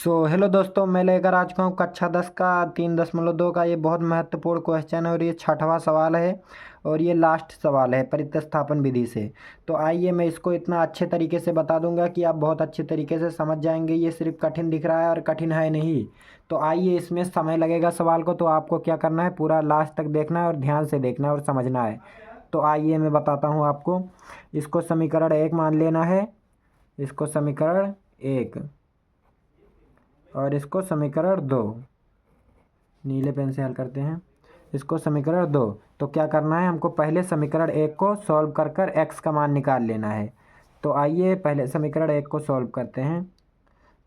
Hello दोस्तों, मैं लेकर आ चुका हूँ कक्षा 10 का 3.2 का ये बहुत महत्वपूर्ण क्वेश्चन है और ये छठवां सवाल है और ये लास्ट सवाल है प्रतिस्थापन विधि से। तो आइए मैं इसको इतना अच्छे तरीके से बता दूंगा कि आप बहुत अच्छे तरीके से समझ जाएंगे। ये सिर्फ कठिन दिख रहा है और कठिन है नहीं। तो आइए, इसमें समय लगेगा सवाल को, तो आपको क्या करना है, पूरा लास्ट तक देखना है और ध्यान से देखना है और समझना है। तो आइए मैं बताता हूँ आपको। इसको समीकरण 1 मान लेना है, इसको समीकरण 1, और इसको समीकरण 2। नीले पेन से हल करते हैं। इसको समीकरण 2। तो क्या करना है, हमको पहले समीकरण 1 को सॉल्व कर कर एक्स का मान निकाल लेना है। तो आइए पहले समीकरण 1 को सॉल्व करते हैं।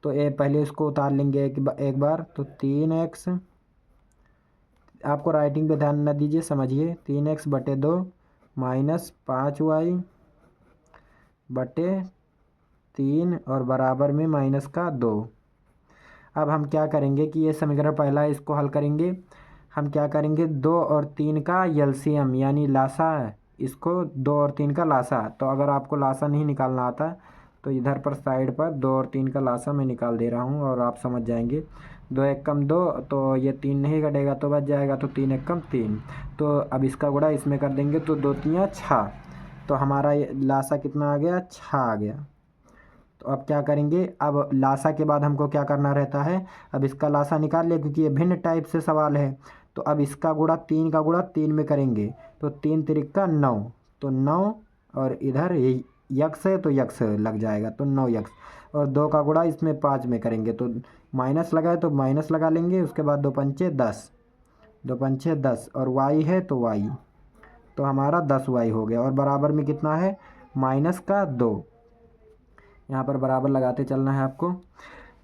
तो पहले इसको उतार लेंगे एक बार। तो 3x, आपको राइटिंग पे ध्यान न दीजिए, समझिए। 3x/2 माइनस 5y बटे 3 और बराबर में माइनस का 2। अब हम क्या करेंगे कि ये समीकरण पहला है, इसको हल करेंगे। हम क्या करेंगे, 2 और 3 का एलसीएम यानी लासा, इसको 2 और 3 का लासा। तो अगर आपको लासा नहीं निकालना आता तो इधर पर साइड पर 2 और 3 का लासा मैं निकाल दे रहा हूँ और आप समझ जाएंगे। 2 एक कम 2, तो ये 3 नहीं कटेगा तो बच जाएगा, तो 3 एक कम 3। तो अब इसका गुणा इसमें कर देंगे तो 2 3 6। तो हमारा ये लासा कितना आ गया, 6 आ गया। तो अब क्या करेंगे, अब लासा के बाद हमको क्या करना रहता है, अब इसका लासा निकाल लिया क्योंकि ये भिन्न टाइप से सवाल है। तो अब इसका गुणा 3 का गुणा 3 में करेंगे तो 3 तिरिका 9, तो 9, और इधर यक्स है तो यक्स लग जाएगा, तो 9 यक्स। और 2 का गुणा इसमें 5 में करेंगे तो माइनस लगाए तो माइनस लगा लेंगे। उसके बाद 2 पंचे 10, 2 पंचे 10, और वाई है तो वाई, तो हमारा 10y हो गया। और बराबर में कितना है, माइनस का 2। यहाँ पर बराबर लगाते चलना है आपको।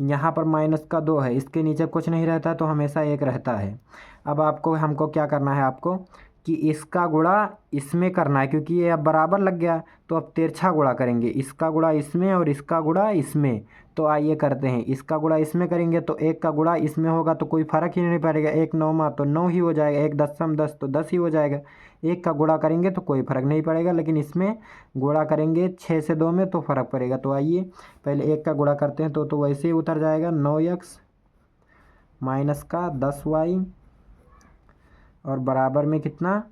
यहाँ पर माइनस का 2 है, इसके नीचे कुछ नहीं रहता तो हमेशा 1 रहता है। अब आपको हमको क्या करना है, आपको कि इसका गुणा इसमें करना है क्योंकि ये अब बराबर लग गया। तो अब तिरछा गुणा करेंगे, इसका गुणा इसमें और इसका गुणा इसमें। तो आइए करते हैं, इसका गुणा इसमें करेंगे तो 1 का गुणा इसमें होगा तो कोई फर्क ही नहीं पड़ेगा। 1 9 तो 9 ही हो जाएगा, 1 10 10 तो 10 ही हो जाएगा। 1 का गुणा करेंगे तो कोई फर्क नहीं पड़ेगा, लेकिन इसमें गुणा करेंगे 6 से 2 में तो फर्क पड़ेगा। तो आइए पहले 1 का गुणा करते हैं तो वैसे ही उतर जाएगा, 9x माइनस का 10y, और बराबर में कितना,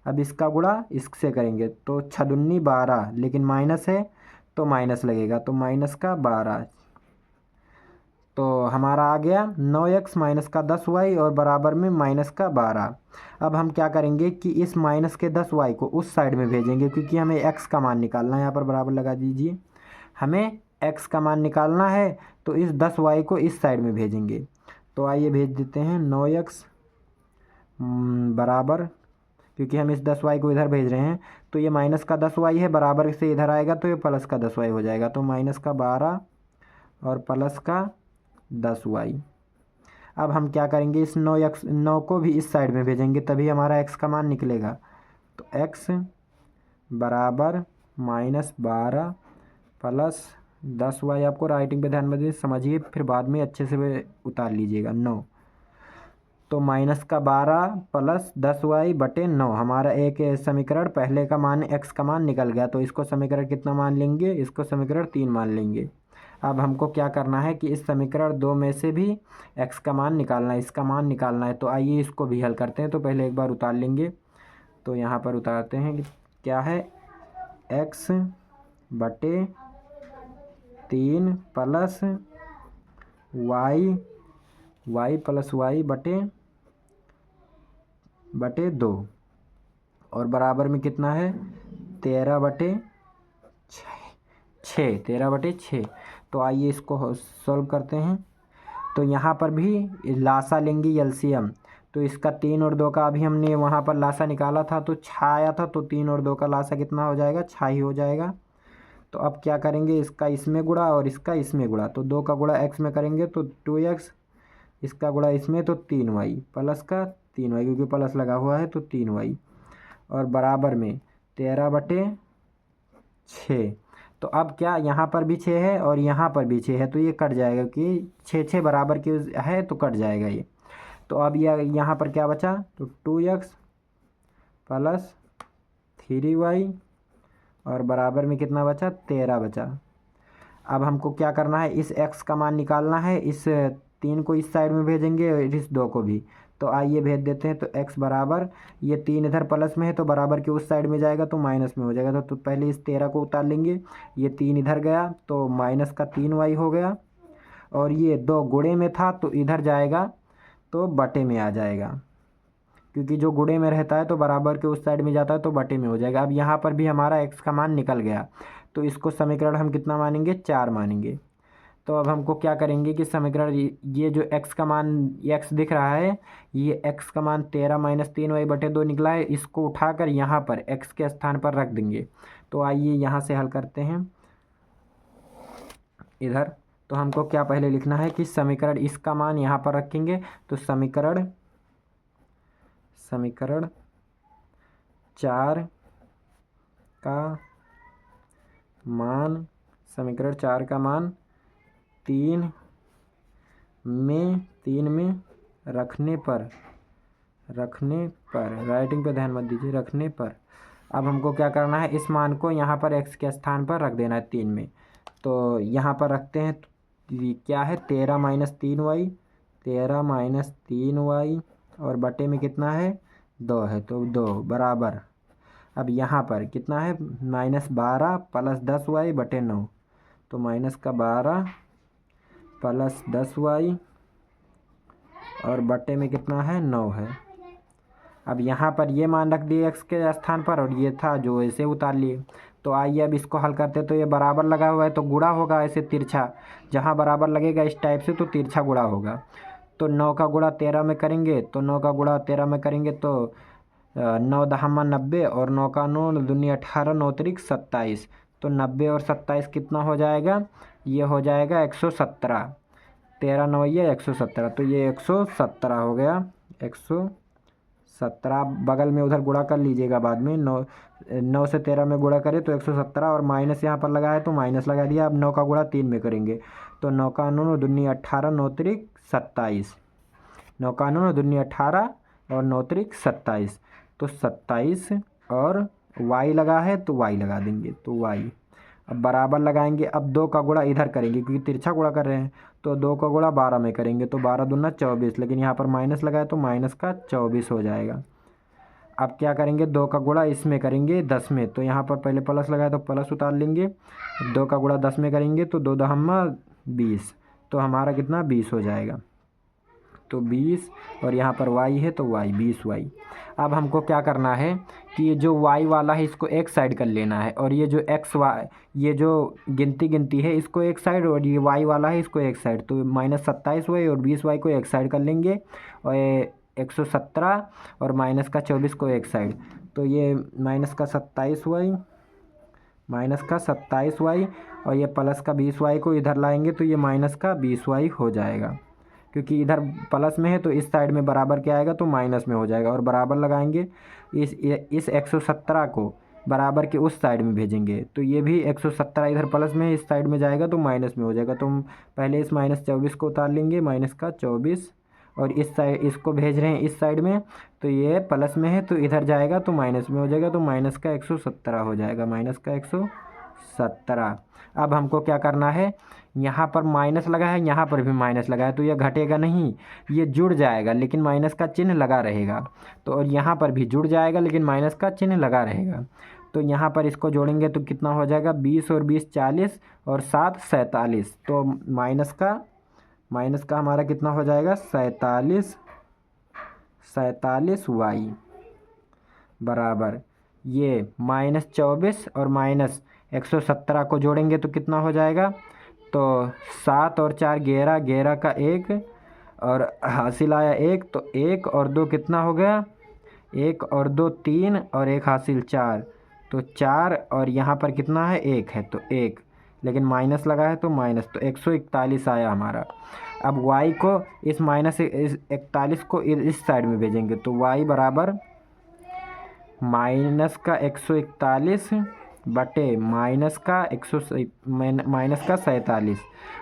अब इसका गुणा इससे करेंगे तो 6 दूनी 12, लेकिन माइनस है तो माइनस लगेगा, तो माइनस का 12। तो हमारा आ गया 9x माइनस का 10y और बराबर में माइनस का 12। अब हम क्या करेंगे कि इस माइनस के 10y को उस साइड में भेजेंगे क्योंकि हमें x का मान निकालना है। यहाँ पर बराबर लगा दीजिए, हमें x का मान निकालना है तो इस 10y को इस साइड में भेजेंगे। तो आइए भेज देते हैं, 9x बराबर, क्योंकि हम इस 10y को इधर भेज रहे हैं तो ये माइनस का 10y है, बराबर से इधर आएगा तो ये प्लस का 10y हो जाएगा। तो माइनस का 12 और प्लस का 10y। अब हम क्या करेंगे, इस 9 को भी इस साइड में भेजेंगे तभी हमारा x का मान निकलेगा। तो x बराबर -12 प्लस 10y, आपको राइटिंग पे ध्यान में समझिए, फिर बाद में अच्छे से उतार लीजिएगा। 9, तो माइनस का 12 प्लस 10y बटे 9, हमारा एक समीकरण पहले का मान x का मान निकल गया। तो इसको समीकरण कितना मान लेंगे, इसको समीकरण 3 मान लेंगे। अब हमको क्या करना है कि इस समीकरण 2 में से भी x का मान निकालना है, इसका मान निकालना है। तो आइए इसको भी हल करते हैं। तो पहले एक बार उतार लेंगे, तो यहाँ पर उतारते हैं कि क्या है, x बटे 3 प्लस y प्लस y बटे 2, और बराबर में कितना है, 13 बटे 6, 13 बटे 6। तो आइए इसको सॉल्व करते हैं। तो यहाँ पर भी लासा लेंगे एलसीएम। तो इसका 3 और 2 का अभी हमने वहाँ पर लासा निकाला था तो 6 आया था, तो 3 और 2 का लासा कितना हो जाएगा, 6 ही हो जाएगा। तो अब क्या करेंगे, इसका इसमें गुणा और इसका इसमें गुणा। तो 2 का गुणा x में करेंगे तो 2x, इसका गुणा इसमें तो 3y प्लस का 3y, क्योंकि प्लस लगा हुआ है तो 3y, और बराबर में 13 बटे 6। तो अब क्या, यहाँ पर भी 6 है और यहाँ पर भी 6 है तो ये कट जाएगा कि 6 6 बराबर की है तो कट जाएगा ये। तो अब यह यहाँ पर क्या बचा, तो 2x प्लस 3y और बराबर में कितना बचा, 13 बचा। अब हमको क्या करना है, इस x का मान निकालना है। इस 3 को इस साइड में भेजेंगे और इस 2 को भी। तो आइए भेज देते हैं। तो x बराबर, ये 3 इधर प्लस में है तो बराबर के उस साइड में जाएगा तो माइनस में हो जाएगा। तो पहले इस 13 को उतार लेंगे, ये 3 इधर गया तो माइनस का 3y हो गया। और ये 2 गुणे में था तो इधर जाएगा तो बटे में आ जाएगा, क्योंकि जो गुणे में रहता है तो बराबर के उस साइड में जाता है तो बटे में हो जाएगा। अब यहाँ पर भी हमारा x का मान निकल गया, तो इसको समीकरण हम कितना मानेंगे, 4 मानेंगे। तो अब हमको क्या करेंगे कि समीकरण, ये जो x का मान x दिख रहा है, ये x का मान 13 माइनस 3y/2 निकला है, इसको उठाकर यहाँ पर x के स्थान पर रख देंगे। तो आइए यहाँ से हल करते हैं इधर। तो हमको क्या पहले लिखना है कि समीकरण, इसका मान यहाँ पर रखेंगे तो समीकरण 4 का मान, समीकरण 4 का मान 3 में रखने पर राइटिंग पे ध्यान मत दीजिए, रखने पर। अब हमको क्या करना है, इस मान को यहाँ पर x के स्थान पर रख देना है 3 में। तो यहाँ पर रखते हैं, तो क्या है 13 माइनस 3y और बटे में कितना है 2 है, तो 2 बराबर। अब यहाँ पर कितना है -12 प्लस 10y/9, तो माइनस का 12 प्लस 10y और बटे में कितना है 9 है। अब यहाँ पर ये मान रख दिए x के स्थान पर और ये था जो ऐसे उतार लिए। तो आइए अब इसको हल करते। तो ये बराबर लगा हुआ है तो गुणा होगा ऐसे तिरछा, जहाँ बराबर लगेगा इस टाइप से तो तिरछा गुणा होगा। तो 9 का गुणा 13 में करेंगे, तो 9 का गुणा 13 में करेंगे तो 9 दहमा 90 और 9 का 9 दूनी 18 9 त्रिक 27। तो 90 और 27 कितना हो जाएगा, ये हो जाएगा 117। 13 9 ये 117, तो ये 117 हो गया। 117 बगल में उधर गुणा कर लीजिएगा बाद में। 9 से 13 में गुणा करें तो 117 और माइनस यहाँ पर लगा है तो माइनस लगा दिया। अब 9 का गुणा 3 में करेंगे तो 9 का 9 दूनी 18 9 त्रिक 27। 9 का 9 दूनी 18 और 9 त्रिक 27, तो 27 और y लगा है तो y लगा देंगे, तो y। अब बराबर लगाएंगे। अब 2 का गुणा इधर करेंगे क्योंकि तिरछा गुणा कर रहे हैं, तो 2 का गुणा 12 में करेंगे तो 12 दूना 24, लेकिन यहाँ पर माइनस लगा है तो माइनस का 24 हो जाएगा। अब क्या करेंगे, 2 का गुणा इसमें करेंगे 10 में, तो यहाँ पर पहले प्लस लगाया तो प्लस उतार लेंगे। 2 का गुणा 10 में करेंगे तो 2 दहम्मा 20, तो हमारा कितना 20 हो जाएगा। तो 20 और यहाँ पर y है तो y 20y। अब हमको क्या करना है कि ये जो y वाला है इसको एक साइड कर लेना है, और ये जो ये जो गिनती है इसको एक साइड, और ये y वाला है इसको एक साइड। तो -27y और 20y को एक साइड कर लेंगे, और 117 और माइनस का 24 को एक साइड। तो ये माइनस का 27y और ये प्लस का 20y को इधर लाएंगे तो ये माइनस का 20y हो जाएगा, क्योंकि इधर प्लस में है तो इस साइड में बराबर क्या आएगा तो माइनस में हो जाएगा। और बराबर लगाएंगे, इस 117 को बराबर के उस साइड में भेजेंगे तो ये भी 117 इधर प्लस में है, इस साइड में जाएगा तो माइनस में हो जाएगा। तो हम पहले इस -24 को उतार लेंगे, माइनस का 24, और इस साइड इसको भेज रहे हैं इस साइड में, तो ये प्लस में है तो इधर जाएगा तो माइनस में हो जाएगा, तो माइनस का 117 हो जाएगा, माइनस का 117। अब हमको क्या करना है, यहाँ पर माइनस लगा है, यहाँ पर भी माइनस लगा है, तो यह घटेगा नहीं, ये जुड़ जाएगा लेकिन माइनस का चिन्ह लगा रहेगा। तो और यहाँ पर भी जुड़ जाएगा लेकिन माइनस का चिन्ह लगा रहेगा। तो यहाँ पर इसको जोड़ेंगे तो कितना हो जाएगा, 20 और 20 40 और 7 47। तो माइनस का हमारा कितना हो जाएगा 47y बराबर, ये -24 और -117 को जोड़ेंगे तो कितना हो जाएगा, तो 7 और 4 11, 11 का 1 और हासिल आया 1, तो 1 और 2 कितना हो गया, 1 और 2 3 और 1 हासिल 4, तो 4 और यहाँ पर कितना है 1 है तो 1, लेकिन माइनस लगा है तो माइनस, तो 141 आया हमारा। अब y को इस -41 को इस साइड में भेजेंगे तो y बराबर माइनस का 141 बटे माइनस का 47।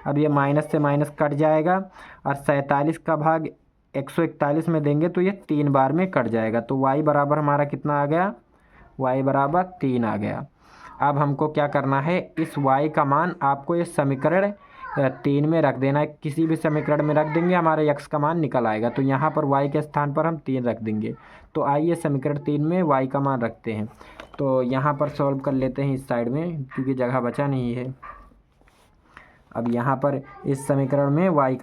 अब ये माइनस से माइनस कट जाएगा और 47 का भाग 141 में देंगे तो ये 3 बार में कट जाएगा, तो y बराबर हमारा कितना आ गया, y बराबर 3 आ गया। अब हमको क्या करना है, इस y का मान आपको इस समीकरण 3 में रख देना है। किसी भी समीकरण में रख देंगे हमारे x का मान निकल आएगा। तो यहाँ पर y के स्थान पर हम 3 रख देंगे। तो आइए समीकरण 3 में y का मान रखते हैं। तो यहाँ पर सॉल्व कर लेते हैं इस साइड में, क्योंकि जगह बचा नहीं है। अब यहाँ पर इस समीकरण में y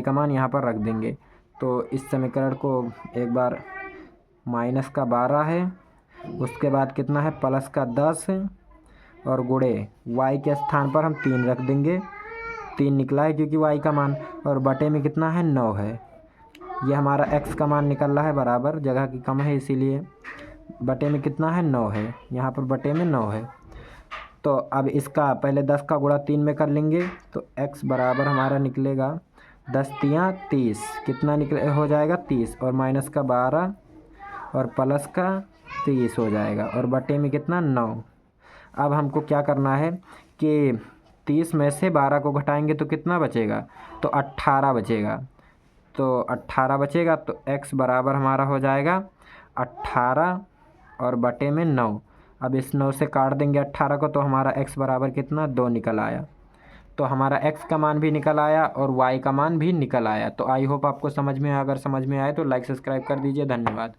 का मान यहाँ पर रख देंगे। तो इस समीकरण को एक बार -12 है, उसके बाद कितना है +10 है, और गुणे y के स्थान पर हम 3 रख देंगे। 3 निकला है क्योंकि y का मान, और बटे में कितना है 9 है। ये हमारा x का मान निकल रहा है, बराबर जगह की कम है इसीलिए बटे में कितना है 9 है, यहाँ पर बटे में 9 है। तो अब इसका पहले 10 का गुणा 3 में कर लेंगे। तो x बराबर हमारा निकलेगा 10 तियाँ 30, कितना हो जाएगा 30, और -12 और +30 हो जाएगा, और बटे में कितना 9। अब हमको क्या करना है कि 30 में से 12 को घटाएंगे तो कितना बचेगा, तो 18 बचेगा। तो 18 बचेगा, तो x बराबर हमारा हो जाएगा 18 और बटे में 9। अब इस 9 से काट देंगे 18 को, तो हमारा x बराबर कितना 2 निकल आया। तो हमारा x का मान भी निकल आया और y का मान भी निकल आया। तो आई होप आपको समझ में आया। अगर समझ में आए तो लाइक सब्सक्राइब कर दीजिए। धन्यवाद।